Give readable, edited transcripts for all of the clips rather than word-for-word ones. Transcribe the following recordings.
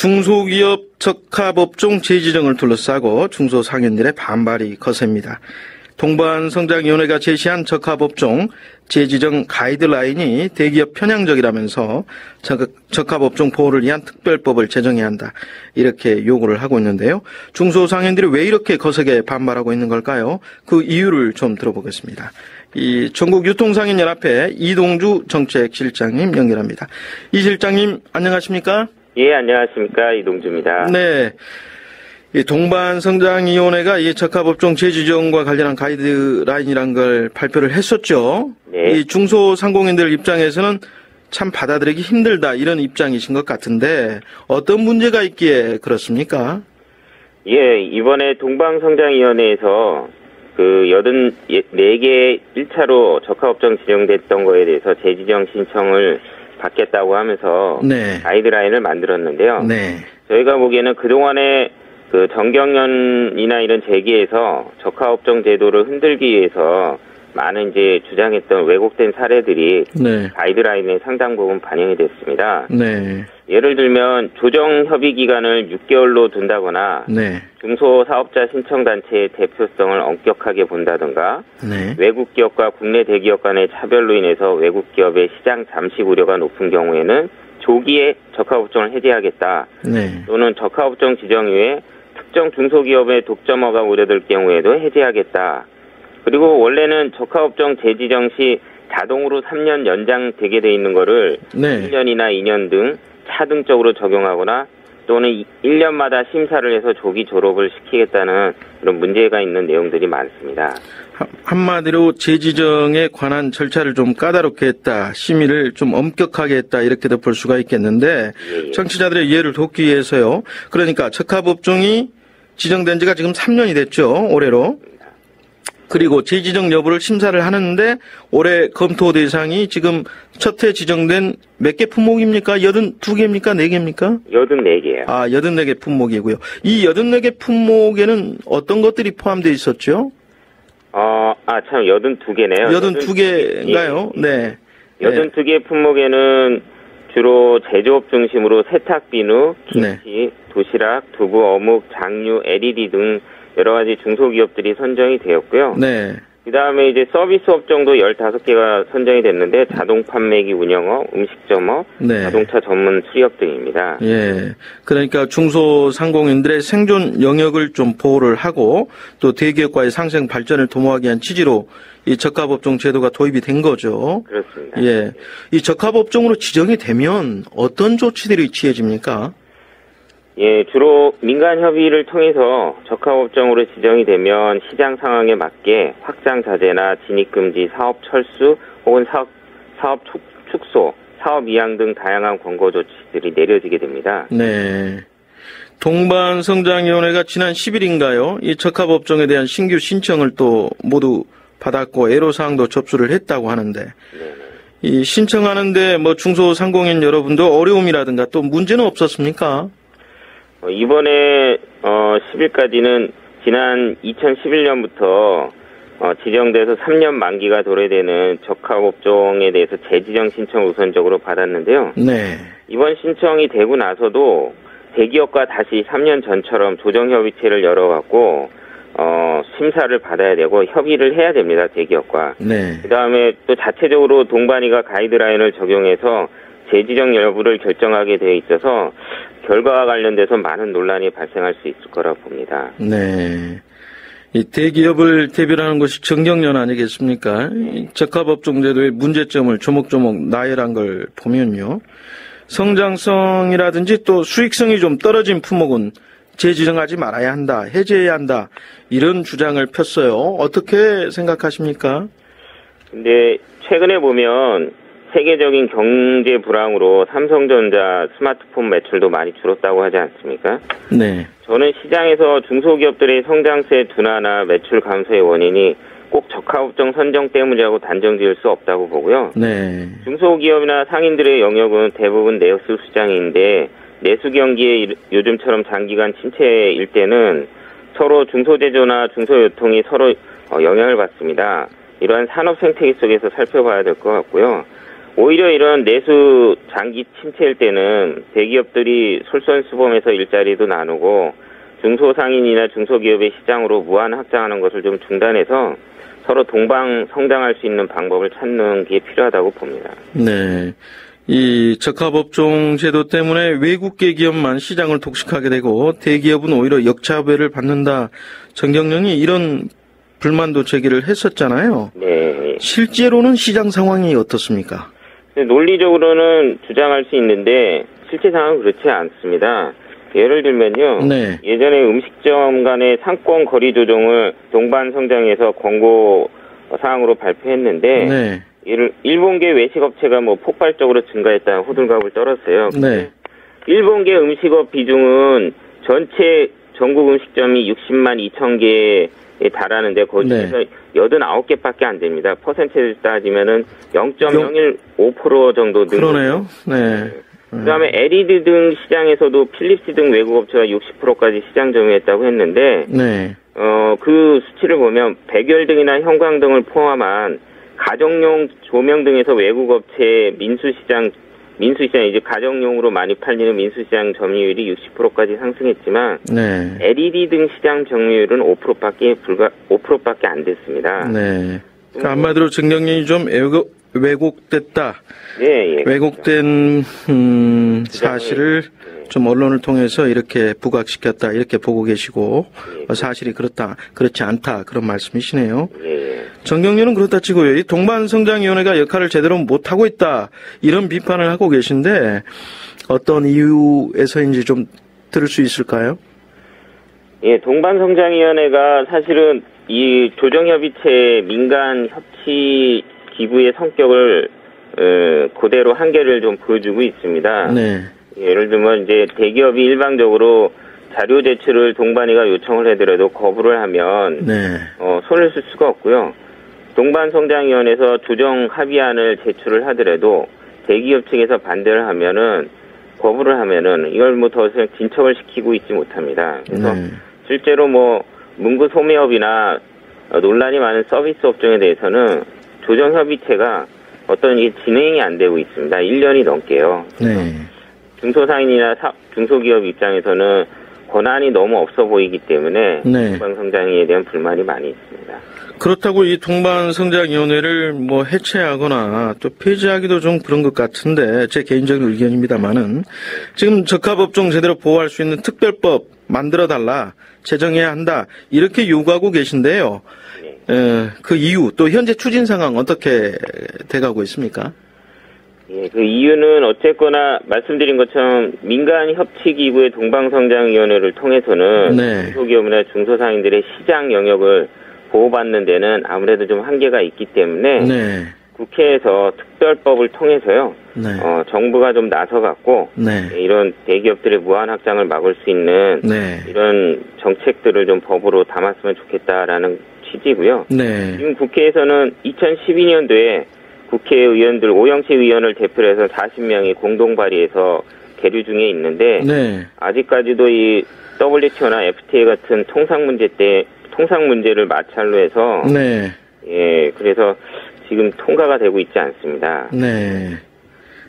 중소기업 적합업종 재지정을 둘러싸고 중소상인들의 반발이 거셉니다. 동반성장위원회가 제시한 적합업종 재지정 가이드라인이 대기업 편향적이라면서 적합업종 보호를 위한 특별법을 제정해야 한다, 이렇게 요구를 하고 있는데요. 중소상인들이 왜 이렇게 거세게 반발하고 있는 걸까요? 그 이유를 좀 들어보겠습니다. 이 전국유통상인연합회 이동주 정책실장님 연결합니다. 이 실장님 안녕하십니까? 예, 안녕하십니까. 이동주입니다. 네. 이 동반성장위원회가 이 적합업종 재지정과 관련한 가이드라인이란 걸 발표를 했었죠. 네. 이 중소상공인들 입장에서는 참 받아들이기 힘들다, 이런 입장이신 것 같은데 어떤 문제가 있기에 그렇습니까? 예, 이번에 동방성장위원회에서 그 84개 1차로 적합업종 지정됐던 거에 대해서 재지정 신청을 받겠다고 하면서 네. 가이드라인을 만들었는데요. 네. 저희가 보기에는 그동안에 그 정경련이나 이런 제기에서 적합업종 제도를 흔들기 위해서 많은 이제 주장했던 왜곡된 사례들이 네. 가이드라인에 상당 부분 반영이 됐습니다. 네. 예를 들면 조정 협의 기간을 6개월로 둔다거나 네. 중소사업자 신청단체의 대표성을 엄격하게 본다든가 네. 외국 기업과 국내 대기업 간의 차별로 인해서 외국 기업의 시장 잠식 우려가 높은 경우에는 조기에 적합업종을 해제하겠다. 네. 또는 적합업종 지정 이후에 특정 중소기업의 독점화가 우려될 경우에도 해제하겠다. 그리고 원래는 적합업종 재지정 시 자동으로 3년 연장되게 돼 있는 거를 네. 1년이나 2년 등 차등적으로 적용하거나 또는 1년마다 심사를 해서 조기 졸업을 시키겠다는 그런 문제가 있는 내용들이 많습니다. 한마디로 재지정에 관한 절차를 좀 까다롭게 했다, 심의를 좀 엄격하게 했다, 이렇게도 볼 수가 있겠는데, 예. 청취자들의 이해를 돕기 위해서요. 그러니까 적합업종이 지정된 지가 지금 3년이 됐죠, 올해로. 그리고 재지정 여부를 심사를 하는데 올해 검토 대상이 지금 첫 해 지정된 몇 개 품목입니까? 82개입니까? 4개입니까? 84개요. 아, 84개 품목이고요. 이 84개 품목에는 어떤 것들이 포함되어 있었죠? 참 82개네요. 82개인가요? 네. 82개 품목에는 주로 제조업 중심으로 세탁 비누, 김치, 네. 도시락, 두부, 어묵, 장류, LED 등 여러 가지 중소기업들이 선정이 되었고요. 네. 그 다음에 이제 서비스 업종도 15개가 선정이 됐는데 자동 판매기 운영업, 음식점업, 네. 자동차 전문 수리업 등입니다. 예. 그러니까 중소상공인들의 생존 영역을 좀 보호를 하고 또 대기업과의 상생 발전을 도모하기 위한 취지로 이 적합업종 제도가 도입이 된 거죠. 그렇습니다. 예. 이 적합업종으로 지정이 되면 어떤 조치들이 취해집니까? 예, 주로 민간 협의를 통해서 적합업종으로 지정이 되면 시장 상황에 맞게 확장 자제나 진입 금지, 사업 철수 혹은 사업 축소, 사업 이양 등 다양한 권고 조치들이 내려지게 됩니다. 네. 동반성장위원회가 지난 10일인가요? 이 적합업종에 대한 신규 신청을 또 모두 받았고 애로사항도 접수를 했다고 하는데, 네네. 이 신청하는데 뭐 중소상공인 여러분도 어려움이라든가 또 문제는 없었습니까? 이번에 10일까지는 지난 2011년부터 지정돼서 3년 만기가 도래되는 적합업종에 대해서 재지정 신청 우선적으로 받았는데요. 네. 이번 신청이 되고 나서도 대기업과 다시 3년 전처럼 조정협의체를 열어갖고 심사를 받아야 되고 협의를 해야 됩니다. 대기업과. 네. 그다음에 또 자체적으로 동반위가 가이드라인을 적용해서 재지정 여부를 결정하게 돼 있어서 결과와 관련돼서 많은 논란이 발생할 수 있을 거라고 봅니다. 네. 이 대기업을 대변하는 것이 정경련 아니겠습니까? 이 적합업종제도의 문제점을 조목조목 나열한 걸 보면요. 성장성이라든지 또 수익성이 좀 떨어진 품목은 재지정하지 말아야 한다, 해제해야 한다, 이런 주장을 폈어요. 어떻게 생각하십니까? 근데 최근에 보면 세계적인 경제 불황으로 삼성전자 스마트폰 매출도 많이 줄었다고 하지 않습니까? 네. 저는 시장에서 중소기업들의 성장세 둔화나 매출 감소의 원인이 꼭 적합업종 선정 때문이라고 단정 지을 수 없다고 보고요. 네. 중소기업이나 상인들의 영역은 대부분 내수 시장인데 내수 경기에 요즘처럼 장기간 침체일 때는 서로 중소제조나 중소유통이 서로 영향을 받습니다. 이러한 산업 생태계 속에서 살펴봐야 될 것 같고요. 오히려 이런 내수 장기 침체일 때는 대기업들이 솔선수범해서 일자리도 나누고 중소상인이나 중소기업의 시장으로 무한 확장하는 것을 좀 중단해서 서로 동방 성장할 수 있는 방법을 찾는 게 필요하다고 봅니다. 네. 이 적합업종 제도 때문에 외국계 기업만 시장을 독식하게 되고 대기업은 오히려 역차별을 받는다. 정경련이 이런 불만도 제기를 했었잖아요. 네. 실제로는 시장 상황이 어떻습니까? 논리적으로는 주장할 수 있는데 실제 상황은 그렇지 않습니다. 예를 들면요. 네. 예전에 음식점 간의 상권 거리 조정을 동반성장에서 권고 사항으로 발표했는데 네. 일본계 외식업체가 뭐 폭발적으로 증가했다 호들갑을 떨었어요. 네. 일본계 음식업 비중은 전체 전국 음식점이 60만 2천 개에 달하는데 거기에서 네. 89개밖에 안 됩니다. 퍼센테이지 따지면은 0.015% 정도 는 그러네요. 네. 그다음에 LED 등 시장에서도 필립스 등 외국 업체가 60%까지 시장 점유했다고 했는데 네. 그 수치를 보면 백열 등이나 형광 등을 포함한 가정용 조명 등에서 외국 업체 민수시장 이제 가정용으로 많이 팔리는 민수시장 점유율이 60%까지 상승했지만 네. LED 등 시장 점유율은 5%밖에 안 됐습니다. 네. 그러니까 한마디로 정경련이 좀 왜곡됐다. 네, 예. 왜곡된 사실을 좀 언론을 통해서 이렇게 부각시켰다 이렇게 보고 계시고 사실이 그렇지 않다 그런 말씀이시네요. 예. 정경련은 그렇다 치고요. 이 동반성장위원회가 역할을 제대로 못하고 있다 이런 비판을 하고 계신데 어떤 이유에서인지 좀 들을 수 있을까요? 예, 동반성장위원회가 사실은 이 조정협의체 민간 협치 기구의 성격을 그대로 한계를 좀 보여주고 있습니다. 네. 예를 들면 이제 대기업이 일방적으로 자료 제출을 동반위가 요청을 해더라도 거부를 하면 네. 손을 쓸 수가 없고요. 동반성장위원회에서 조정 합의안을 제출을 하더라도 대기업 측에서 반대를 하면은 거부를 하면은 이걸 뭐 더 이상 진척을 시키고 있지 못합니다. 그래서 네. 실제로 뭐 문구 소매업이나 논란이 많은 서비스 업종에 대해서는 조정협의체가 어떤 이 진행이 안 되고 있습니다. 1년이 넘게요. 네. 중소상인이나 중소기업 입장에서는 권한이 너무 없어 보이기 때문에 네. 동반성장에 대한 불만이 많이 있습니다. 그렇다고 이 동반성장위원회를 뭐 해체하거나 또 폐지하기도 좀 그런 것 같은데 제 개인적인 의견입니다만은 지금 적합업종 제대로 보호할 수 있는 특별법 만들어달라, 제정해야 한다 이렇게 요구하고 계신데요. 그 이유 또 현재 추진 상황 어떻게 돼가고 있습니까? 예, 그 이유는 어쨌거나 말씀드린 것처럼 민간협치기구의 동방성장위원회를 통해서는 네. 중소기업이나 중소상인들의 시장 영역을 보호받는 데는 아무래도 좀 한계가 있기 때문에 네. 국회에서 특별법을 통해서요. 네. 정부가 좀 나서갖고 네. 이런 대기업들의 무한 확장을 막을 수 있는 네. 이런 정책들을 좀 법으로 담았으면 좋겠다라는 취지고요. 네. 지금 국회에서는 2012년도에 국회의원들 오영채 의원을 대표로 해서 40명이 공동 발의해서 계류 중에 있는데 네. 아직까지도 이 WTO나 FTA 같은 통상 문제를 마찰로 해서 네. 예, 그래서 지금 통과가 되고 있지 않습니다. 네.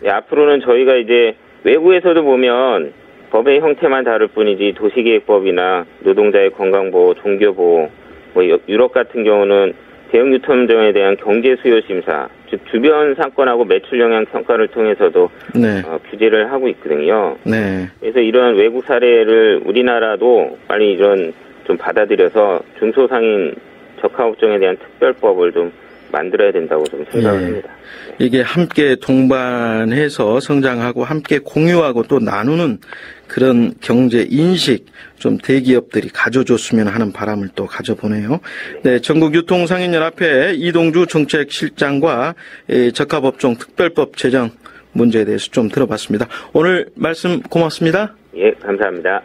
예, 앞으로는 저희가 이제 외국에서도 보면 법의 형태만 다를 뿐이지 도시계획법이나 노동자의 건강보호, 종교보호, 뭐 유럽 같은 경우는 대형 유통점에 대한 경제 수요 심사, 즉 주변 상권하고 매출 영향 평가를 통해서도 네. 규제를 하고 있거든요. 네. 그래서 이런 외국 사례를 우리나라도 빨리 이런 좀 받아들여서 중소상인 적합업종에 대한 특별법을 좀 만들어야 된다고 좀 생각을 예. 합니다. 이게 함께 동반해서 성장하고 함께 공유하고 또 나누는 그런 경제 인식 좀 대기업들이 가져줬으면 하는 바람을 또 가져보네요. 네, 전국유통상인연합회 이동주 정책실장과 적합업종 특별법 제정 문제에 대해서 좀 들어봤습니다. 오늘 말씀 고맙습니다. 예, 감사합니다.